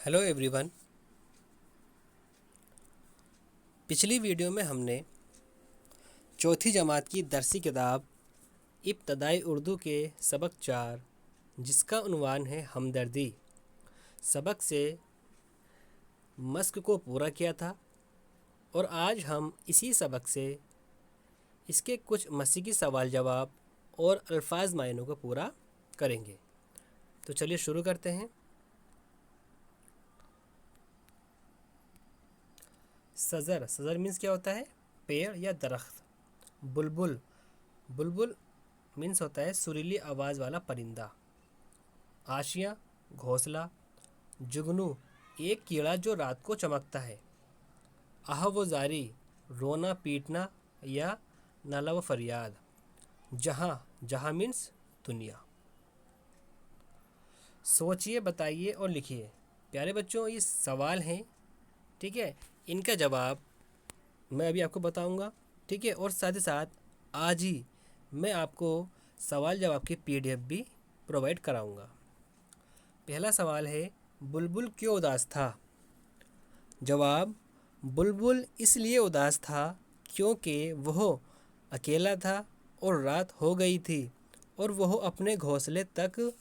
Hello everyone. पिछली video में हमने चौथी जमात की दरसी किताब इब्तदाई उर्दू के सबक 4 जिसका उन्वान है हमदर्दी सबक से मस्क को पूरा किया था और आज हम इसी सबक से इसके कुछ मसीकी सवाल जवाब और अल्फाज मायनों को पूरा करेंगे। तो चलिए शुरू करते हैं। सज़र मीन्स क्या होता है? पेड़ या दरख्त। बुलबुल बुलबुल मीन्स होता है सुरीली आवाज़ वाला परिंदा। आशिया घोंसला। जुगनू एक कीड़ा जो रात को चमकता है। आहवजारी रोना पीटना या नाला व फरियाद। जहाँ मीन्स दुनिया। सोचिए, बताइए और लिखिए। प्यारे बच्चों, ये सवाल हैं, ठीक है। इनका जवाब मैं अभी आपको बताऊंगा, ठीक है। और साथ ही साथ आज ही मैं आपको सवाल जवाब की PDF भी प्रोवाइड कराऊंगा। पहला सवाल है, बुलबुल क्यों उदास था? जवाब, बुलबुल इसलिए उदास था क्योंकि वह अकेला था और रात हो गई थी और वह अपने घोंसले तक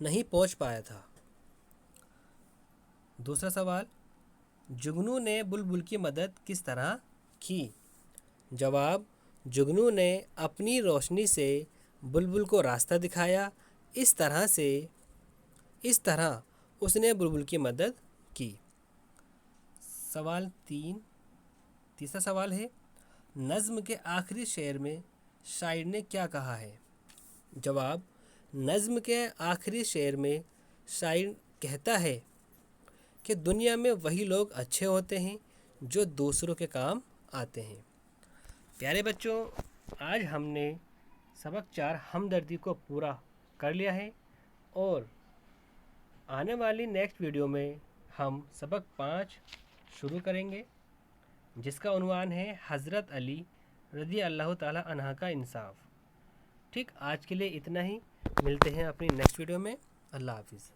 नहीं पहुंच पाया था। दूसरा सवाल, जुगनू ने बुलबुल की मदद किस तरह की? जवाब, जुगनू ने अपनी रोशनी से बुलबुल को रास्ता दिखाया। इस तरह उसने बुलबुल की मदद की। तीसरा सवाल है, नज़्म के आखिरी शेर में शायर ने क्या कहा है? जवाब, नज़्म के आखिरी शेर में शायर कहता है कि दुनिया में वही लोग अच्छे होते हैं जो दूसरों के काम आते हैं। प्यारे बच्चों, आज हमने सबक 4 हमदर्दी को पूरा कर लिया है और आने वाली नेक्स्ट वीडियो में हम सबक 5 शुरू करेंगे जिसका उन्वान है हज़रत अली रज़ी अल्लाह ताला अन्हा का इंसाफ। ठीक, आज के लिए इतना ही। मिलते हैं अपनी नेक्स्ट वीडियो में। अल्लाह हाफिज़।